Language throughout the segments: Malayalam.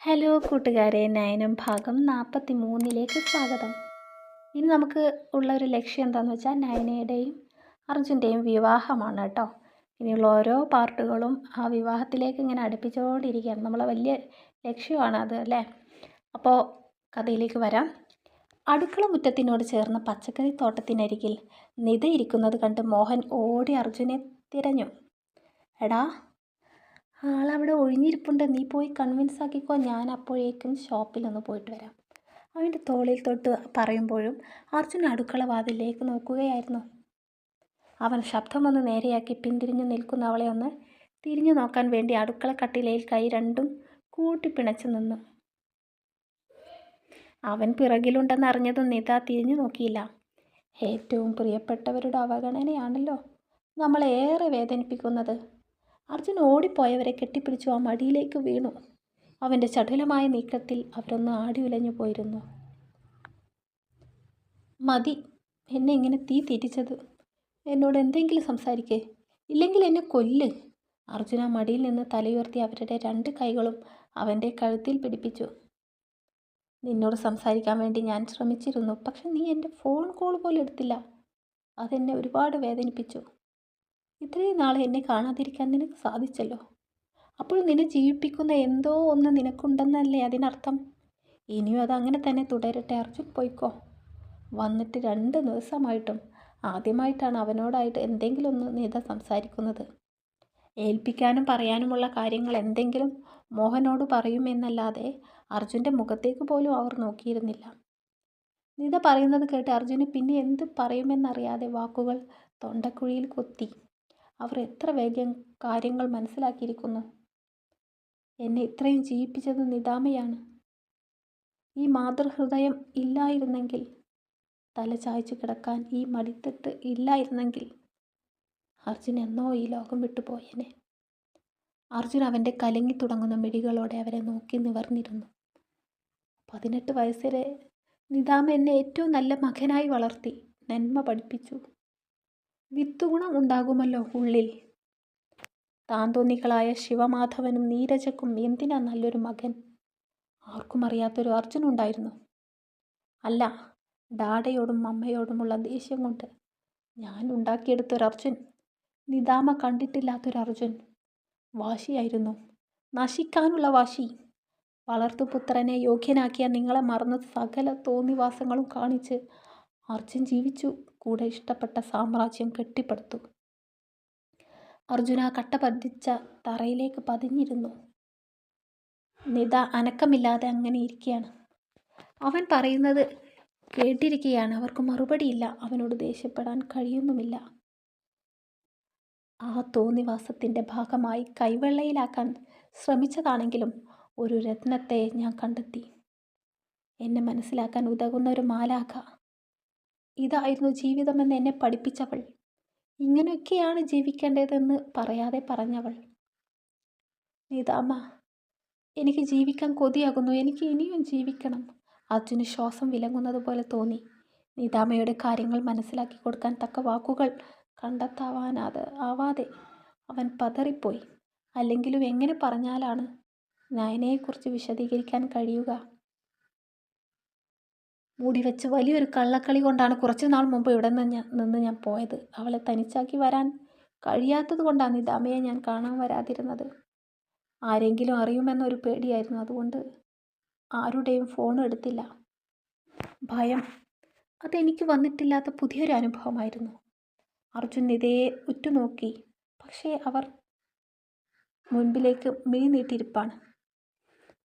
ഹലോ കൂട്ടുകാരെ, നയനം ഭാഗം 43ലേക്ക് സ്വാഗതം. ഇനി നമുക്ക് ഉള്ള ഒരു ലക്ഷ്യം എന്താണെന്ന് വെച്ചാൽ നയനയുടെയും അർജുൻ്റെയും വിവാഹമാണ് കേട്ടോ. ഇനിയുള്ള ഓരോ പാർട്ടുകളും ആ വിവാഹത്തിലേക്ക് ഇങ്ങനെ അടുപ്പിച്ചുകൊണ്ടിരിക്കുകയാണ്. നമ്മളെ വലിയ ലക്ഷ്യമാണ് അത് അല്ലേ. അപ്പോൾ കഥയിലേക്ക് വരാം. അടുക്കള മുറ്റത്തിനോട് ചേർന്ന പച്ചക്കറി തോട്ടത്തിനരികിൽ നിത ഇരിക്കുന്നത് കണ്ട് മോഹൻ ഓടി അർജുനെ തിരഞ്ഞു. എടാ, ആളവിടെ ഒഴിഞ്ഞിരിപ്പുണ്ട്, നീ പോയി കൺവിൻസ് ആക്കിക്കോ, ഞാൻ അപ്പോഴേക്കും ഷോപ്പിലൊന്ന് പോയിട്ട് വരാം. അവൻ്റെ തോളിൽ തൊട്ട് പറയുമ്പോഴും അർജുൻ അടുക്കള വാതിലേക്ക് നോക്കുകയായിരുന്നു. അവൻ ശബ്ദമൊന്ന് നേരെയാക്കി പിന്തിരിഞ്ഞു നിൽക്കുന്ന അവളെ ഒന്ന് തിരിഞ്ഞു നോക്കാൻ വേണ്ടി അടുക്കള കട്ടിലയിൽ കൈ രണ്ടും കൂട്ടിപ്പിണച്ചു നിന്നു. അവൻ പിറകിലുണ്ടെന്ന് അറിഞ്ഞതും നിത തിരിഞ്ഞു നോക്കിയില്ല. ഏറ്റവും പ്രിയപ്പെട്ടവരുടെ അവഗണനയാണല്ലോ നമ്മളേറെ വേദനിപ്പിക്കുന്നത്. അർജുൻ ഓടിപ്പോയവരെ കെട്ടിപ്പിടിച്ചു ആ മടിയിലേക്ക് വീണു. അവൻ്റെ ചടുലമായ നീക്കത്തിൽ അവരൊന്ന് ആടി ഉലഞ്ഞു പോയിരുന്നു. മതി, എന്നെ ഇങ്ങനെ തീ തിരിച്ചത്. എന്നോട് എന്തെങ്കിലും സംസാരിക്കേ, ഇല്ലെങ്കിൽ എന്നെ കൊല്ല്. അർജുൻ ആ മടിയിൽ നിന്ന് തലയുയർത്തി അവരുടെ രണ്ട് കൈകളും അവൻ്റെ കഴുത്തിൽ പിടിപ്പിച്ചു. നിന്നോട് സംസാരിക്കാൻ വേണ്ടി ഞാൻ ശ്രമിച്ചിരുന്നു, പക്ഷെ നീ എൻ്റെ ഫോൺ കോൾ പോലും എടുത്തില്ല. അതെന്നെ ഒരുപാട് വേദനിപ്പിച്ചു. ഇത്രയും നാളെ എന്നെ കാണാതിരിക്കാൻ നിനക്ക് സാധിച്ചല്ലോ. അപ്പോൾ നിന്നെ ജീവിപ്പിക്കുന്ന എന്തോ ഒന്ന് നിനക്കുണ്ടെന്നല്ലേ അതിനർത്ഥം. ഇനിയും അതങ്ങനെ തന്നെ തുടരട്ടെ. അർജുൻ, പോയിക്കോ. വന്നിട്ട് 2 ദിവസമായിട്ടും ആദ്യമായിട്ടാണ് അവനോടായിട്ട് എന്തെങ്കിലും ഒന്ന് നിത സംസാരിക്കുന്നത്. ഏൽപ്പിക്കാനും പറയാനുമുള്ള കാര്യങ്ങൾ എന്തെങ്കിലും മോഹനോട് പറയുമെന്നല്ലാതെ അർജുൻ്റെ മുഖത്തേക്ക് പോലും അവർ നോക്കിയിരുന്നില്ല. നിത പറയുന്നത് കേട്ട് അർജുന് പിന്നെ എന്ത് പറയുമെന്നറിയാതെ വാക്കുകൾ തൊണ്ടക്കുഴിയിൽ കൊത്തി. അവർ എത്ര വേഗം കാര്യങ്ങൾ മനസ്സിലാക്കിയിരിക്കുന്നു. എന്നെ ഇത്രയും ജീവിപ്പിച്ചത് നിതാമയാണ്. ഈ മാതൃഹൃദയം ഇല്ലായിരുന്നെങ്കിൽ, തല ചായ്ച്ചു കിടക്കാൻ ഈ മടിത്തട്ട് ഇല്ലായിരുന്നെങ്കിൽ അർജുൻ എന്നോ ഈ ലോകം വിട്ടുപോയേനെ. അർജുൻ അവൻ്റെ കലങ്ങി തുടങ്ങുന്ന മിഴികളോടെ അവരെ നോക്കി നിവർന്നിരുന്നു. 18 വയസ്സിലെ നിതാമ എന്നെ ഏറ്റവും നല്ല മകനായി വളർത്തി, നന്മ പഠിപ്പിച്ചു. വിത്തുഗുണം ഉണ്ടാകുമല്ലോ ഉള്ളിൽ. താന്തോന്നികളായ ശിവമാധവനും നീരജക്കും എന്തിനാ നല്ലൊരു മകൻ? ആർക്കും അറിയാത്തൊരു അർജുനുണ്ടായിരുന്നു. അല്ല, ഡാഡയോടും അമ്മയോടുമുള്ള ദേഷ്യം കൊണ്ട് ഞാൻ ഉണ്ടാക്കിയെടുത്തൊരർജുൻ. നിതാമ കണ്ടിട്ടില്ലാത്തൊരർജുൻ. വാശിയായിരുന്നു, നശിക്കാനുള്ള വാശി. വളർത്തുപുത്രനെ യോഗ്യനാക്കിയ നിങ്ങളെ മറന്ന് സകല തോന്നിവാസങ്ങളും കാണിച്ച് അർജുൻ ജീവിച്ചു. കൂടെ ഇഷ്ടപ്പെട്ട സാമ്രാജ്യം കെട്ടിപ്പടുത്തു. അർജുന കട്ട പതിച്ച തറയിലേക്ക് പതിഞ്ഞിരുന്നു. നിത അനക്കമില്ലാതെ അങ്ങനെ ഇരിക്കുകയാണ്. അവൻ പറയുന്നത് കേട്ടിരിക്കുകയാണ്. അവർക്ക് മറുപടിയില്ല. അവനോട് ദേഷ്യപ്പെടാൻ കഴിയുന്നുമില്ല. ആ തോന്നിവാസത്തിൻ്റെ ഭാഗമായി കൈവെള്ളയിലാക്കാൻ ശ്രമിച്ചതാണെങ്കിലും ഒരു രത്നത്തെ ഞാൻ കണ്ടെത്തി. എന്നെ മനസ്സിലാക്കാൻ ഉതകുന്ന ഒരു മാലാഖ. ഇതായിരുന്നു ജീവിതമെന്ന് എന്നെ പഠിപ്പിച്ചവൾ. ഇങ്ങനെയൊക്കെയാണ് ജീവിക്കേണ്ടതെന്ന് പറയാതെ പറഞ്ഞവൾ. നിതാമ്മ, എനിക്ക് ജീവിക്കാൻ കൊതിയാകുന്നു. എനിക്ക് ഇനിയും ജീവിക്കണം. അർജുന് ശ്വാസം വിലങ്ങുന്നത് പോലെ തോന്നി. നിതാമ്മയുടെ കാര്യങ്ങൾ മനസ്സിലാക്കി കൊടുക്കാൻ തക്ക വാക്കുകൾ ആവാതെ അവൻ പതറിപ്പോയി. അല്ലെങ്കിലും എങ്ങനെ പറഞ്ഞാലാണ് നയനയെക്കുറിച്ച് വിശദീകരിക്കാൻ കഴിയുക? മൂടിവെച്ച് വലിയൊരു കള്ളക്കളി കൊണ്ടാണ് കുറച്ചു നാൾ മുമ്പ് ഇവിടെ നിന്ന് ഞാൻ പോയത്. അവളെ തനിച്ചാക്കി വരാൻ കഴിയാത്തത് കൊണ്ടാണ് നിതാമയെ ഞാൻ കാണാൻ വരാതിരുന്നത്. ആരെങ്കിലും അറിയുമെന്നൊരു പേടിയായിരുന്നു. അതുകൊണ്ട് ആരുടെയും ഫോൺ എടുത്തില്ല. ഭയം, അതെനിക്ക് വന്നിട്ടില്ലാത്ത പുതിയൊരു അനുഭവമായിരുന്നു. അർജുൻ നിതയെ ഉറ്റുനോക്കി. പക്ഷേ അവർ മുൻപിലേക്ക് മിഴി നീട്ടിയിരിപ്പാണ്.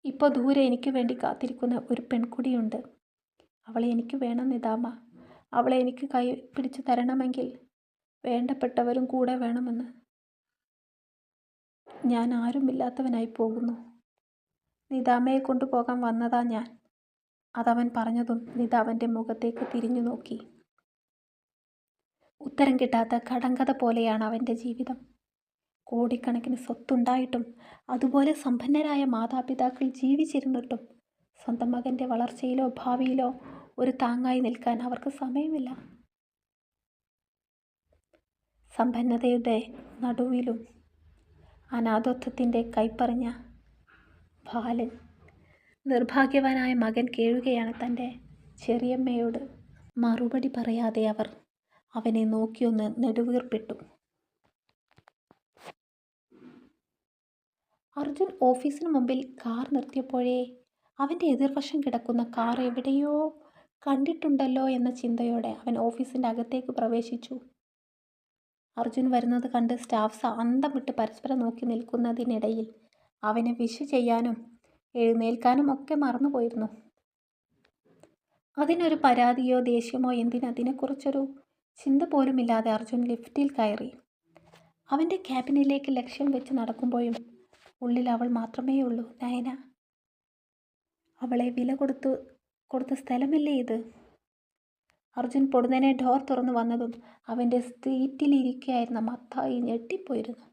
ഇപ്പോൾ ദൂരെ എനിക്ക് വേണ്ടി കാത്തിരിക്കുന്ന ഒരു പെൺകുടിയുണ്ട്. അവളെ എനിക്ക് വേണം നിതാമ. അവളെ എനിക്ക് കൈ പിടിച്ചു തരണമെങ്കിൽ വേണ്ടപ്പെട്ടവരും കൂടെ വേണമെന്ന്. ഞാൻ ആരുമില്ലാത്തവനായി പോകുന്നു. നിതാമയെ കൊണ്ടുപോകാൻ വന്നതാ ഞാൻ. അതവൻ പറഞ്ഞതും നിത അവൻ്റെ മുഖത്തേക്ക് തിരിഞ്ഞു നോക്കി. ഉത്തരം കിട്ടാത്ത കടങ്കഥ പോലെയാണ് അവൻ്റെ ജീവിതം. കോടിക്കണക്കിന് സ്വത്തുണ്ടായിട്ടും അതുപോലെ സമ്പന്നരായ മാതാപിതാക്കൾ ജീവിച്ചിരുന്നിട്ടും സ്വന്തം മകൻ്റെ വളർച്ചയിലോ ഭാവിയിലോ ഒരു താങ്ങായി നിൽക്കാൻ അവർക്ക് സമയമില്ല. സമ്പന്നതയുടെ നടുവിലും അനാഥത്വത്തിൻ്റെ കൈപ്പറിഞ്ഞ ബാലൻ നിർഭാഗ്യവാനായ മകൻ കേഴുകയാണ് തൻ്റെ ചെറിയമ്മയോട്. മറുപടി പറയാതെ അവർ അവനെ നോക്കിയൊന്ന് നെടുവീർപ്പിട്ടു. അർജുൻ ഓഫീസിന് മുമ്പിൽ കാർ നിർത്തിയപ്പോഴേ അവൻ്റെ എതിർവശം കിടക്കുന്ന കാർ എവിടെയോ കണ്ടിട്ടുണ്ടല്ലോ എന്ന ചിന്തയോടെ അവൻ ഓഫീസിൻ്റെ അകത്തേക്ക് പ്രവേശിച്ചു. അർജുൻ വരുന്നത് കണ്ട് സ്റ്റാഫ്സ് അന്തം വിട്ട് പരസ്പരം നോക്കി നിൽക്കുന്നതിനിടയിൽ അവനെ വിഷ് ചെയ്യാനും എഴുന്നേൽക്കാനും ഒക്കെ മറന്നുപോയിരുന്നു. അതിനൊരു പരാതിയോ ദേഷ്യമോ അതിനെക്കുറിച്ചൊരു ചിന്ത പോലുമില്ലാതെ അർജുൻ ലിഫ്റ്റിൽ കയറി. അവൻ്റെ ക്യാബിനിലേക്ക് ലക്ഷ്യം വെച്ച് നടക്കുമ്പോഴും ഉള്ളിൽ അവൾ മാത്രമേ ഉള്ളൂ. നയന. അവളെ വില കൊടുത്ത സ്ഥലമല്ലേ ഇത്? അർജുൻ പൊടുന്നനെ ഡോർ തുറന്നു വന്നതും അവൻ്റെ സീറ്റിലിരിക്കുകയായിരുന്ന മത്തായി ഞെട്ടിപ്പോയിരുന്നു.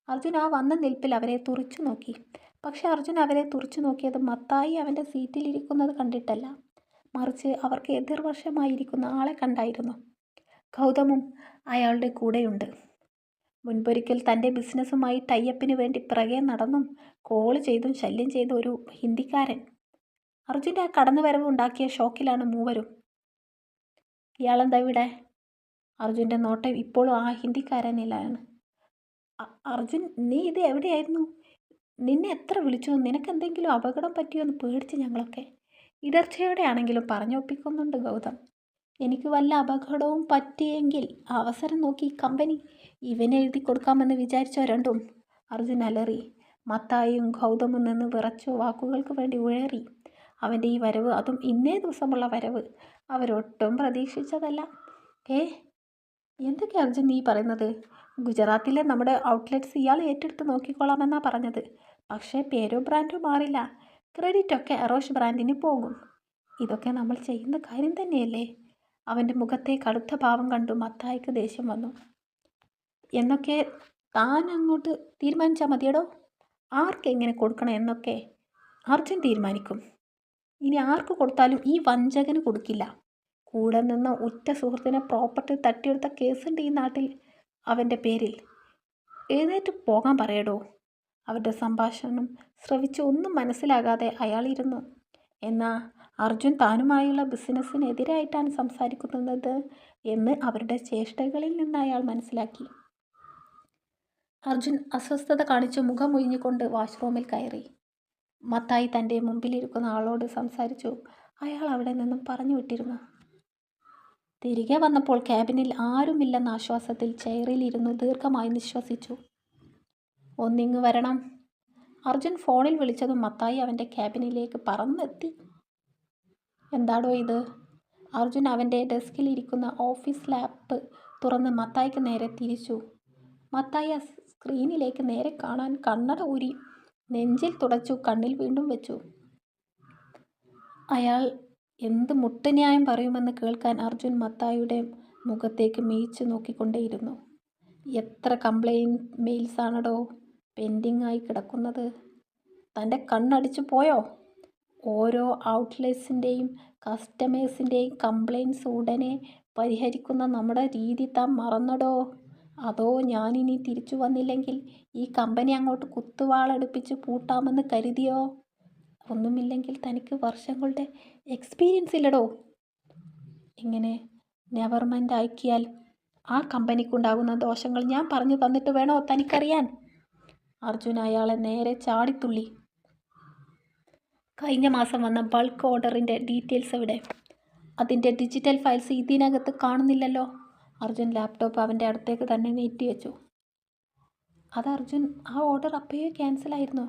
അർജുൻ ആ വന്ന നിൽപ്പിൽ അവരെ തുറിച്ചു നോക്കി. പക്ഷെ അർജുൻ അവരെ തുറിച്ചു നോക്കിയത് മത്തായി അവൻ്റെ സീറ്റിലിരിക്കുന്നത് കണ്ടിട്ടല്ല, മറിച്ച് അവർക്ക് എതിർവശമായിരിക്കുന്ന ആളെ കണ്ടായിരുന്നു. ഗൗതമും അയാളുടെ കൂടെയുണ്ട്. മുൻപൊരിക്കൽ തൻ്റെ ബിസിനസ്സുമായി ടൈയപ്പിന് വേണ്ടി പിറകെ നടന്നും കോൾ ചെയ്തും ശല്യം ചെയ്ത ഒരു ഹിന്ദിക്കാരൻ. അർജുൻ്റെ ആ കടന്നുവരവ് ഉണ്ടാക്കിയ ഷോക്കിലാണ് മൂവരും. ഇയാളെന്താ ഇവിടെ? അർജുൻ്റെ നോട്ടം ഇപ്പോഴും ആ ഹിന്ദിക്കാരനിലാണ്. അർജുൻ, നീ ഇത് എവിടെയായിരുന്നു? നിന്നെ എത്ര വിളിച്ചു? നിനക്കെന്തെങ്കിലും അപകടം പറ്റിയോ എന്ന് പേടിച്ച് ഞങ്ങളൊക്കെ. ഇടർച്ചയോടെ ആണെങ്കിലും പറഞ്ഞൊപ്പിക്കുന്നുണ്ട് ഗൗതം. എനിക്ക് വല്ല അപകടവും പറ്റിയെങ്കിൽ അവസരം നോക്കി കമ്പനി ഇവനെഴുതി കൊടുക്കാമെന്ന് വിചാരിച്ചോ രണ്ടും? അർജുൻ അലറി. മത്തായിയും ഗൗതമും നിന്ന് വിറച്ചു വാക്കുകൾക്ക് വേണ്ടി ഉഴറി. അവൻ്റെ ഈ വരവ്, അതും ഇന്നേ ദിവസമുള്ള വരവ്, അവരൊട്ടും പ്രതീക്ഷിച്ചതല്ല. എന്തൊക്കെ അർജുൻ നീ പറയുന്നത്? ഗുജറാത്തിലെ നമ്മുടെ ഔട്ട്ലെറ്റ്സ് ഇയാൾ ഏറ്റെടുത്ത് നോക്കിക്കോളാമെന്നാണ് പറഞ്ഞത്. പക്ഷേ പേരോ ബ്രാൻഡോ മാറില്ല. ക്രെഡിറ്റൊക്കെ അറോഷ് ബ്രാൻഡിന് പോകും. ഇതൊക്കെ നമ്മൾ ചെയ്യുന്ന കാര്യം തന്നെയല്ലേ? അവൻ്റെ മുഖത്തെ കടുത്ത ഭാവം കണ്ടു മത്തായിക്ക് ദേഷ്യം വന്നു. എന്നൊക്കെ താൻ അങ്ങോട്ട് തീരുമാനിച്ചാൽ മതിയടോ. ആർക്കെങ്ങനെ കൊടുക്കണം എന്നൊക്കെ അർജുൻ തീരുമാനിക്കും. ഇനി ആർക്ക് കൊടുത്താലും ഈ വഞ്ചകന് കൊടുക്കില്ല. കൂടെ നിന്ന് ഉറ്റ സുഹൃത്തിനെ പ്രോപ്പർട്ടി തട്ടിയെടുത്ത കേസുണ്ട് ഈ നാട്ടിൽ അവൻ്റെ പേരിൽ. എഴുന്നേറ്റ് പോകാൻ പറയടോ. അവരുടെ സംഭാഷണം ശ്രവിച്ച് ഒന്നും മനസ്സിലാകാതെ അയാളിരുന്നു. എന്നാൽ അർജുൻ താനുമായുള്ള ബിസിനസ്സിനെതിരായിട്ടാണ് സംസാരിക്കുന്നത് എന്ന് അവരുടെ ചേഷ്ടകളിൽ നിന്ന് അയാൾ മനസ്സിലാക്കി. അർജുൻ അസ്വസ്ഥത കാണിച്ച് മുഖം ഒഴിഞ്ഞുകൊണ്ട് വാഷ്റൂമിൽ കയറി. മത്തായി തൻ്റെ മുമ്പിലിരിക്കുന്ന ആളോട് സംസാരിച്ചു. അയാൾ അവിടെ നിന്നും പറഞ്ഞു വിട്ടിരുന്നു. തിരികെ വന്നപ്പോൾ ക്യാബിനിൽ ആരുമില്ലെന്ന ആശ്വാസത്തിൽ ചെയറിലിരുന്നു ദീർഘമായി നിശ്വസിച്ചു. ഒന്നിങ്ങ് വരണം. അർജുൻ ഫോണിൽ വിളിച്ചതും മത്തായി അവൻ്റെ ക്യാബിനിലേക്ക് പറന്നെത്തി. എന്താടോ ഇത്? അർജുൻ അവൻ്റെ ഡെസ്കിൽ ഇരിക്കുന്ന ഓഫീസ് ലാപ്പ് തുറന്ന് മത്തായിക്ക് നേരെ തിരിച്ചു. മത്തായി ആ സ്ക്രീനിലേക്ക് നേരെ കാണാൻ കണ്ണട ഊരി നെഞ്ചിൽ തുടച്ചു കണ്ണിൽ വീണ്ടും വെച്ചു. അയാൾ എന്ത് മുട്ടുന്യായം പറയുമെന്ന് കേൾക്കാൻ അർജുൻ മത്തായിയുടെ മുഖത്തേക്ക് മീച്ചു നോക്കിക്കൊണ്ടേയിരുന്നു. എത്ര കംപ്ലയിൻറ്റ് മെയിൽസാണടോ പെൻഡിങ് ആയി കിടക്കുന്നത്? തൻ്റെ കണ്ണടിച്ചു പോയോ? ഓരോ ഔട്ട്ലെറ്റ്സിൻ്റെയും കസ്റ്റമേഴ്സിൻ്റെയും കംപ്ലയിൻറ്റ്സ് ഉടനെ പരിഹരിക്കുന്ന നമ്മുടെ രീതി താൻ മറന്നടോ? അതോ ഞാനിനി തിരിച്ചു വന്നില്ലെങ്കിൽ ഈ കമ്പനി അങ്ങോട്ട് കുത്തുവാളെടുപ്പിച്ച് പൂട്ടാമെന്ന് കരുതിയോ? ഒന്നുമില്ലെങ്കിൽ തനിക്ക് വർഷങ്ങളുടെ എക്സ്പീരിയൻസ് ഇല്ലടോ. ഇങ്ങനെ നെവർമൈൻഡ് ആക്കിയാൽ ആ കമ്പനിക്കുണ്ടാകുന്ന ദോഷങ്ങൾ ഞാൻ പറഞ്ഞു തന്നിട്ട് വേണോ തനിക്കറിയാൻ? അർജുൻ അയാളെ നേരെ ചാടിത്തുള്ളി. കഴിഞ്ഞ മാസം വന്ന ബൾക്ക് ഓർഡറിൻ്റെ ഡീറ്റെയിൽസ് എവിടെ? അതിൻ്റെ ഡിജിറ്റൽ ഫയൽസ് ഇതിനകത്ത് കാണുന്നില്ലല്ലോ. അർജുൻ ലാപ്ടോപ്പ് അവൻ്റെ അടുത്തേക്ക് തന്നെ നീട്ടി വെച്ചു. അത് അർജുൻ, ആ ഓർഡർ അപ്പോഴേ ക്യാൻസലായിരുന്നു.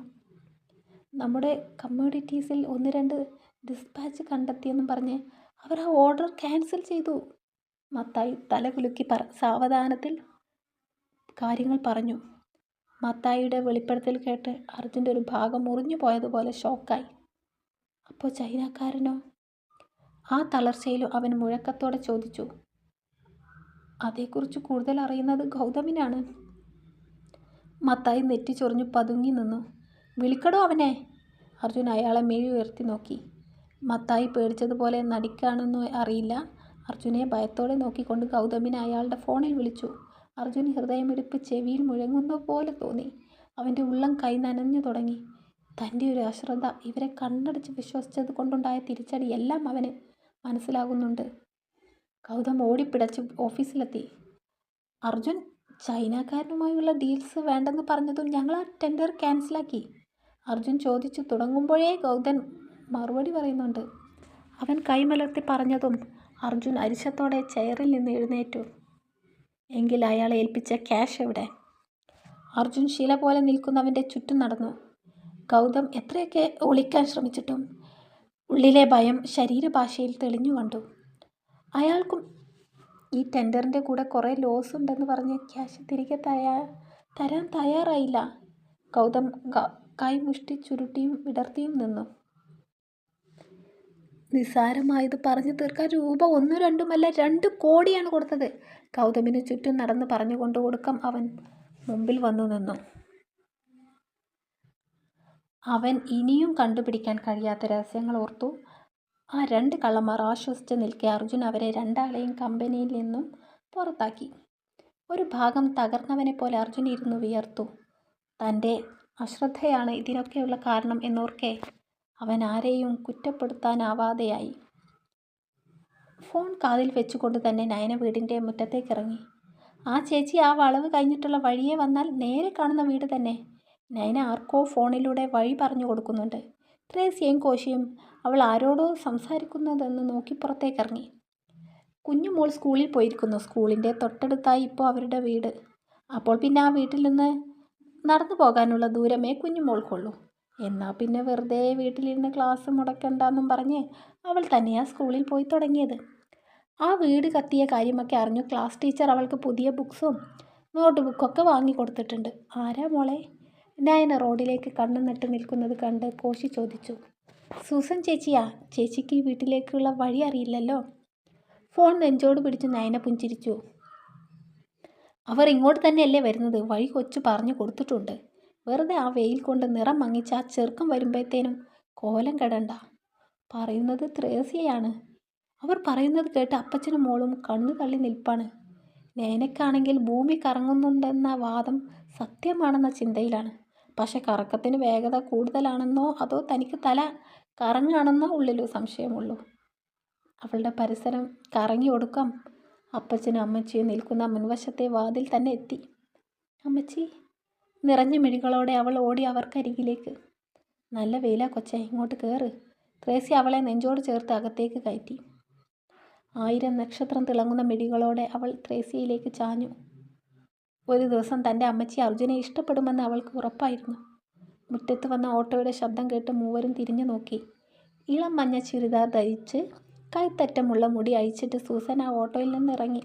നമ്മുടെ കമ്മ്യൂണിറ്റീസിൽ 1-2 ഡിസ്പാച്ച് കണ്ടെത്തിയെന്നും പറഞ്ഞ് അവർ ആ ഓർഡർ ക്യാൻസൽ ചെയ്തു. മത്തായി തല കുലുക്കി സാവധാനത്തിൽ കാര്യങ്ങൾ പറഞ്ഞു. മത്തായിയുടെ വെളിപ്പെടുത്തൽ കേട്ട് അർജുൻ്റെ ഒരു ഭാഗം മുറിഞ്ഞു പോയതുപോലെ ഷോക്കായി. അപ്പോൾ ചൈനക്കാരനോ? ആ തളർച്ചയിലും അവൻ മുഴക്കത്തോടെ ചോദിച്ചു. അതേക്കുറിച്ച് കൂടുതൽ അറിയുന്നത് ഗൗതമിനാണ്. മത്തായി നെറ്റിച്ചൊറിഞ്ഞു പതുങ്ങി നിന്നു. വിളിക്കടോ അവനെ. അർജുൻ അയാളെ മിഴി ഉയർത്തി നോക്കി. മത്തായി പേടിച്ചതുപോലെ നടിക്കാണെന്നോ അറിയില്ല. അർജുനെ ഭയത്തോടെ നോക്കിക്കൊണ്ട് ഗൗതമിനെ അയാളുടെ ഫോണിൽ വിളിച്ചു. അർജുൻ ഹൃദയമിടിപ്പ് ചെവിയിൽ മുഴങ്ങുന്ന പോലെ തോന്നി. അവൻ്റെ ഉള്ളം കൈ നനഞ്ഞു തുടങ്ങി. തൻ്റെ ഒരു അശ്രദ്ധ, ഇവരെ കണ്ണടച്ച് വിശ്വസിച്ചത് കൊണ്ടുണ്ടായ തിരിച്ചടി എല്ലാം അവന് മനസ്സിലാകുന്നുണ്ട്. ഗൗതം ഓടിപ്പിടച്ച് ഓഫീസിലെത്തി. അർജുൻ ചൈനക്കാരനുമായുള്ള ഡീൽസ് വേണ്ടെന്ന് പറഞ്ഞതും ഞങ്ങൾ ആ ടെൻഡർ ക്യാൻസലാക്കി. അർജുൻ ചോദിച്ചു തുടങ്ങുമ്പോഴേ ഗൗതം മറുപടി പറയുന്നുണ്ട്. അവൻ കൈമലർത്തി പറഞ്ഞതും അർജുൻ അരിശത്തോടെ ചെയറിൽ നിന്ന് എഴുന്നേറ്റു. എങ്കിൽ അയാൾ ഏൽപ്പിച്ച ക്യാഷ് എവിടെ? അർജുൻ ശില പോലെ നിൽക്കുന്നവൻ്റെ ചുറ്റും നടന്നു. ഗൗതം എത്രയൊക്കെ ഒളിക്കാൻ ശ്രമിച്ചിട്ടും ഉള്ളിലെ ഭയം ശരീരഭാഷയിൽ തെളിഞ്ഞു കണ്ടു. അയാൾക്കും ഈ ടെൻഡറിൻ്റെ കൂടെ കുറേ ലോസ് ഉണ്ടെന്ന് പറഞ്ഞ് ക്യാഷ് തിരികെ തരാൻ തയ്യാറായില്ല. ഗൗതം കൈമുഷ്ടി ചുരുട്ടിയും വിടർത്തിയും നിന്നു. നിസ്സാരമായത് പറഞ്ഞു തീർക്കാൻ രൂപ 1 2 2 കോടിയാണ് കൊടുത്തത്. ഗൗതമിന് ചുറ്റും നടന്ന് പറഞ്ഞുകൊണ്ട് ഒടുക്കം അവൻ മുമ്പിൽ വന്നു നിന്നു. അവൻ ഇനിയും കണ്ടുപിടിക്കാൻ കഴിയാത്ത രഹസ്യങ്ങൾ ഓർത്തു. ആ 2 കള്ളന്മാർ ആശ്വസിച്ച് നിൽക്കെ അർജുൻ അവരെ രണ്ടാളെയും കമ്പനിയിൽ നിന്നും പുറത്താക്കി. ഒരു ഭാഗം തകർന്നവനെ പോലെ അർജുൻ ഇരുന്നു വിയർത്തു. തൻ്റെ അശ്രദ്ധയാണ് ഇതിനൊക്കെയുള്ള കാരണം എന്നോർക്കെ അവൻ ആരെയും കുറ്റപ്പെടുത്താനാവാതെയായി. ഫോൺ കാതിൽ വെച്ചുകൊണ്ട് തന്നെ നയന വീടിൻ്റെ മുറ്റത്തേക്കിറങ്ങി. ആ ചേച്ചി ആ വളവ് കഴിഞ്ഞിട്ടുള്ള വഴിയെ വന്നാൽ നേരെ കാണുന്ന വീട് തന്നെ. നയന ആർക്കോ ഫോണിലൂടെ വഴി പറഞ്ഞു കൊടുക്കുന്നുണ്ട്. ട്രേസിയും കോശിയും അവൾ ആരോടോ സംസാരിക്കുന്നതെന്ന് നോക്കി പുറത്തേക്കിറങ്ങി. കുഞ്ഞുമോൾ സ്കൂളിൽ പോയിരിക്കുന്നു. സ്കൂളിൻ്റെ തൊട്ടടുത്തായി ഇപ്പോൾ അവരുടെ വീട്. അപ്പോൾ പിന്നെ ആ വീട്ടിൽ നിന്ന് നടന്നു പോകാനുള്ള ദൂരമേ കുഞ്ഞുമോൾക്കുള്ളൂ. എന്നാൽ പിന്നെ വെറുതെ വീട്ടിലിരുന്ന് ക്ലാസ് മുടക്കണ്ടെന്നും പറഞ്ഞ് അവൾ തന്നെയാണ് സ്കൂളിൽ പോയി തുടങ്ങിയത്. ആ വീട് കത്തിയ കാര്യമൊക്കെ അറിഞ്ഞു ക്ലാസ് ടീച്ചർ അവൾക്ക് പുതിയ ബുക്സും നോട്ട് ബുക്കൊക്കെ വാങ്ങിക്കൊടുത്തിട്ടുണ്ട്. ആരാ മോളെ? നയന റോഡിലേക്ക് കണ്ണു നട്ട് നിൽക്കുന്നത് കണ്ട് കോശി ചോദിച്ചു. സൂസൻ ചേച്ചിയാ. ചേച്ചിക്ക് ഈ വീട്ടിലേക്കുള്ള വഴി അറിയില്ലല്ലോ. ഫോൺ നെഞ്ചോട് പിടിച്ച് നയന പുഞ്ചിരിച്ചു. അവർ ഇങ്ങോട്ട് തന്നെയല്ലേ വരുന്നത്. വഴി കൊച്ചു പറഞ്ഞു കൊടുത്തിട്ടുണ്ട്. വെറുതെ ആ വെയിൽ കൊണ്ട് നിറം മങ്ങിച്ച ആ ചെറുക്കം വരുമ്പോഴത്തേനും കോലം കെടണ്ട. പറയുന്നത് ത്രേസ്യയാണ്. അവർ പറയുന്നത് കേട്ട് അപ്പച്ചനും മോളും കണ്ണു തള്ളി നിൽപ്പാണ്. നയനക്കാണെങ്കിൽ ഭൂമി കറങ്ങുന്നുണ്ടെന്ന വാദം സത്യമാണെന്ന ചിന്തയിലാണ്. പക്ഷെ കറക്കത്തിന് വേഗത കൂടുതലാണെന്നോ അതോ തനിക്ക് തല കറങ്ങാണെന്നോ ഉള്ളിലോ സംശയമുള്ളൂ. അവളുടെ പരിസരം കറങ്ങി ഒടുക്കം അപ്പച്ചനും അമ്മച്ചിയും നിൽക്കുന്ന മുൻവശത്തെ വാതിൽ തന്നെ എത്തി. അമ്മച്ചി. നിറഞ്ഞ മിഴികളോടെ അവൾ ഓടി അവർക്കരികിലേക്ക്. നല്ല വെയിലാ കൊച്ചേ, ഇങ്ങോട്ട് കയറ്. ട്രേസി അവളെ നെഞ്ചോട് ചേർത്ത് അകത്തേക്ക് കയറ്റി. 1000 നക്ഷത്രം തിളങ്ങുന്ന മിഴികളോടെ അവൾ ട്രേസിയിലേക്ക് ചാഞ്ഞു. ഒരു ദിവസം തൻ്റെ അമ്മച്ചി അർജുനെ ഇഷ്ടപ്പെടുമെന്ന് അവൾക്ക് ഉറപ്പായിരുന്നു. മുറ്റത്ത് വന്ന ഓട്ടോയുടെ ശബ്ദം കേട്ട് മൂവരും തിരിഞ്ഞു നോക്കി. ഇളം മഞ്ഞ ചുരിദാർ ധരിച്ച് കൈത്തറ്റമുള്ള മുടി അഴിച്ചിട്ട് സൂസൻ ആ ഓട്ടോയിൽ നിന്ന് ഇറങ്ങി.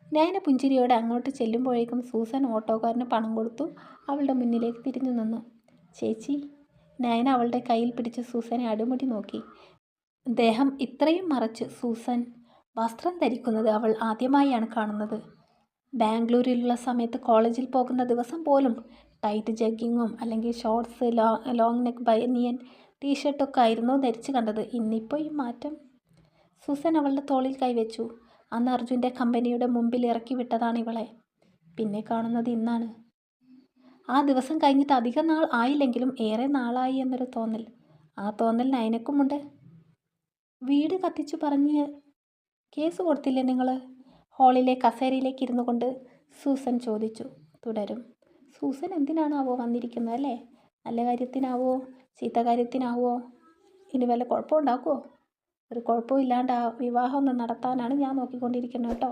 നയന പുഞ്ചിരിയോടെ അങ്ങോട്ട് ചെല്ലുമ്പോഴേക്കും സൂസൻ ഓട്ടോക്കാരന് പണം കൊടുത്തു അവളുടെ മുന്നിലേക്ക് തിരിഞ്ഞു നിന്നു. ചേച്ചി. നയന അവളുടെ കയ്യിൽ പിടിച്ച് സൂസനെ അടിമുടി നോക്കി. ദേഹം ഇത്രയും മറച്ച് സൂസൻ വസ്ത്രം ധരിക്കുന്നത് അവൾ ആദ്യമായാണ് കാണുന്നത്. ബാംഗ്ലൂരിലുള്ള സമയത്ത് കോളേജിൽ പോകുന്ന ദിവസം പോലും ടൈറ്റ് ജഗ്ഗിങ്ങും അല്ലെങ്കിൽ ഷോർട്സ്, ലോങ് നെക്ക് ബനിയൻ ടീഷർട്ടൊക്കെ ആയിരുന്നു ധരിച്ച് കണ്ടത്. ഇന്നിപ്പോൾ ഈ മാറ്റം. സൂസൻ അവളുടെ തോളിൽ കൈവച്ചു. അന്ന് അർജുൻ്റെ കമ്പനിയുടെ മുമ്പിൽ ഇറക്കി വിട്ടതാണ് ഇവളെ. പിന്നെ കാണുന്നത് ഇന്നാണ്. ആ ദിവസം കഴിഞ്ഞിട്ട് അധികം നാൾ ആയില്ലെങ്കിലും ഏറെ നാളായി എന്നൊരു തോന്നൽ. ആ തോന്നൽ നയനക്കുമുണ്ട്. വീട് കത്തിച്ചു പറഞ്ഞ് കേസ് കൊടുത്തില്ലേ നിങ്ങൾ? ഹാളിലെ കസേരയിലേക്ക് ഇരുന്നു കൊണ്ട് സൂസൻ ചോദിച്ചു. തുടരും. സൂസൻ എന്തിനാണാവോ വന്നിരിക്കുന്നത് അല്ലേ? നല്ല കാര്യത്തിനാവോ ചീത്ത കാര്യത്തിനാവോ? ഇനി വല്ല കുഴപ്പമുണ്ടാക്കുമോ? ഒരു കുഴപ്പവും ഇല്ലാണ്ട് ആ വിവാഹം ഒന്ന് നടത്താനാണ് ഞാൻ നോക്കിക്കൊണ്ടിരിക്കുന്നത് കേട്ടോ.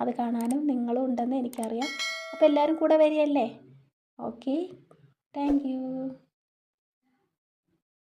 അത് കാണാനും നിങ്ങളും ഉണ്ടെന്ന് എനിക്കറിയാം. അപ്പോൾ എല്ലാവരും കൂടെ വരികയല്ലേ? Okay, thank you.